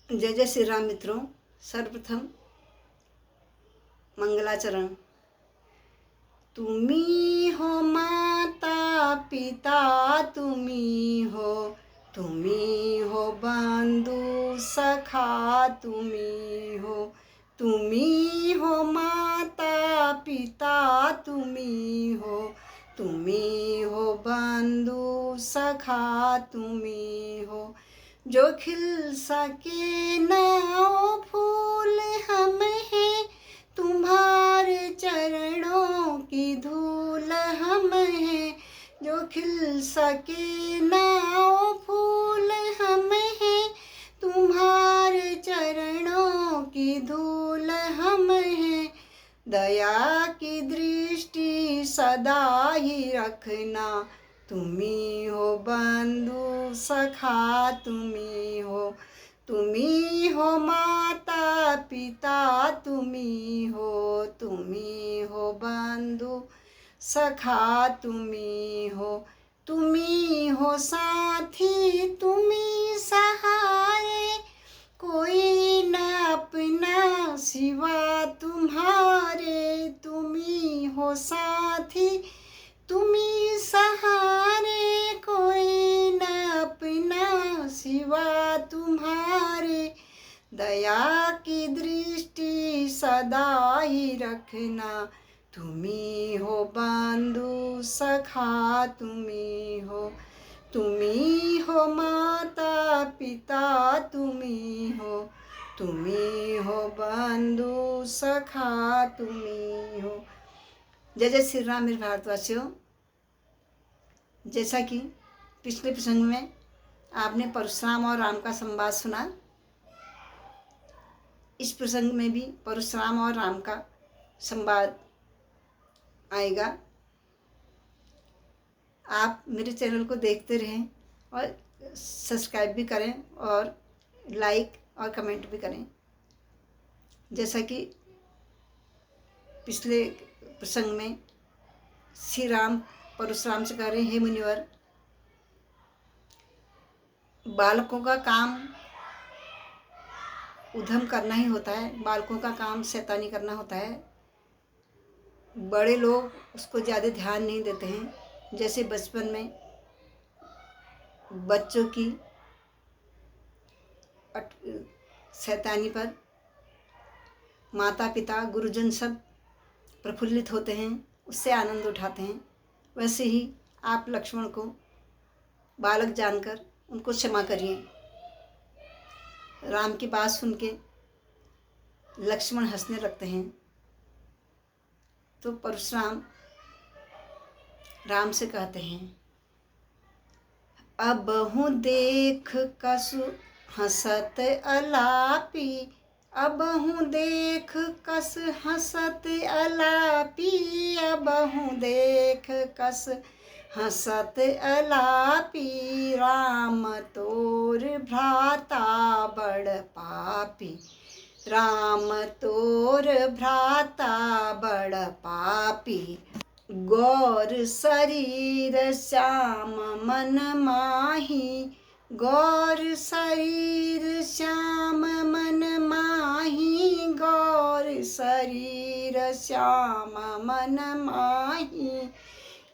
जय जय श्री राम मित्रों। सर्वप्रथम मंगलाचरण। तुम्ही हो माता पिता, तुम्ही हो बंधु सखा, तुम्ही हो माता पिता, तुम्ही हो बंधु सखा, तुम्ही हो। जो खिल सके ना वो फूल हम हैं, तुम्हारे चरणों की धूल हम हैं। जो खिल सके ना वो फूल हम हैं, तुम्हारे चरणों की धूल हम हैं। दया की दृष्टि सदा ही रखना, तुम्ही हो बंधु सखा, तुम्ही हो माता पिता, तुम्ही हो बंधु सखा, तुम्ही हो साथी, तुम्ही सहारे। कोई न अपना सिवा तुम्हारे, तुम्ही हो साथी, तुम्ही सहारे। कोई न अपना सिवा तुम्हारे। दया की दृष्टि सदा ही रखना, तुम्ही हो बंधु सखा, तुम्ही हो माता पिता, तुम्ही हो बंधु सखा, तुम्ही हो। जय जय श्री राम मेरे भारतवासियों। जैसा कि पिछले प्रसंग में आपने परशुराम और राम का संवाद सुना, इस प्रसंग में भी परशुराम और राम का संवाद आएगा। आप मेरे चैनल को देखते रहें और सब्सक्राइब भी करें और लाइक और कमेंट भी करें। जैसा कि पिछले प्रसंग में श्री राम परशुराम से कह रहे हैं, हे मुनिवर, बालकों का काम उधम करना ही होता है, बालकों का काम शैतानी करना होता है। बड़े लोग उसको ज़्यादा ध्यान नहीं देते हैं। जैसे बचपन में बच्चों की शैतानी पर माता पिता गुरुजन सब प्रफुल्लित होते हैं, उससे आनंद उठाते हैं। वैसे ही आप लक्ष्मण को बालक जानकर उनको क्षमा करिए। राम की बात सुन के लक्ष्मण हंसने लगते हैं। तो परशुराम राम से कहते हैं, अबहु देख कसु हंसत अलापी, अबहु देख कस हंसत अलापी, अबहु देख कस हंसत अलापी। राम तोर भ्राता बड़ पापी, राम तोर भ्राता बड़ पापी। गौर शरीर श्याम मन माही, गौर शरीर श्याम मन माही, गौर शरीर श्याम मन माही।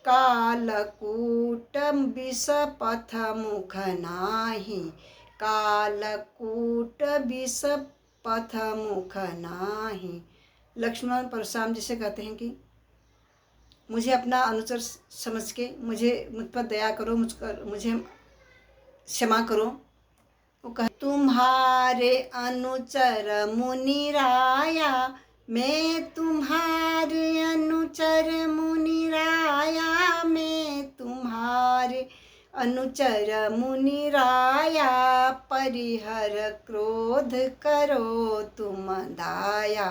कालकूट विष पथ मुख नाही, कालकूट विष पथ मुख नाही। लक्ष्मण परशुराम जी से कहते हैं कि मुझे अपना अनुचर समझ के मुझ पर दया करो, मुझे क्षमा करो। वो कह, तुम्हारे अनुचर मुनि राया, मैं तुम्हारे अनुचर मुनि राया, मैं तुम्हारे अनुचर मुनि राया। परिहर क्रोध करो तुम दाया,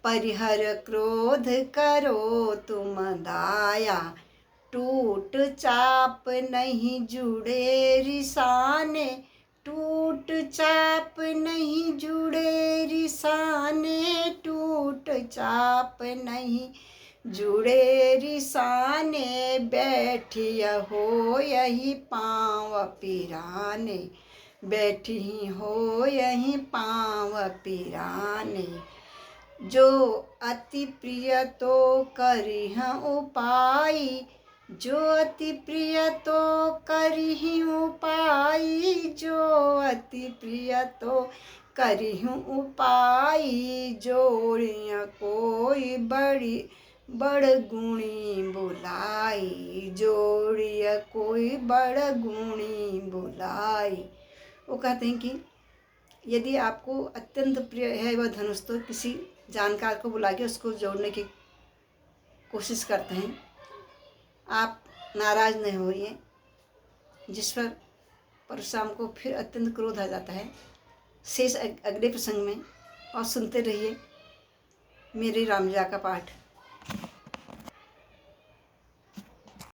परिहर क्रोध करो तुम दाया। टूट चाप नहीं जुड़े रिसाने, टूट चाप नहीं जुड़े रिसाने, टूट चाप नहीं जुड़े रिसाने। बैठिय हो यही पाँव पिराने, बैठी हो यहीं पाँव पिराने, जो अति प्रिय तो करिह उपाय, जो अति प्रिय तो करिह उपाय, जो अति प्रिय तो करिह उपाय, जोड़िया कोई बड़ी बड़ गुणी बुलाई, जोड़िया कोई बड़ गुणी बुलाई। वो कहते हैं कि यदि आपको अत्यंत प्रिय है वह धनुष तो किसी जानकार को बुला के उसको जोड़ने की कोशिश करते हैं। आप नाराज़ नहीं होइए, जिस पर परशुराम को फिर अत्यंत क्रोध आ जाता है। शेष अगले प्रसंग में और सुनते रहिए मेरी रामलीला का पाठ।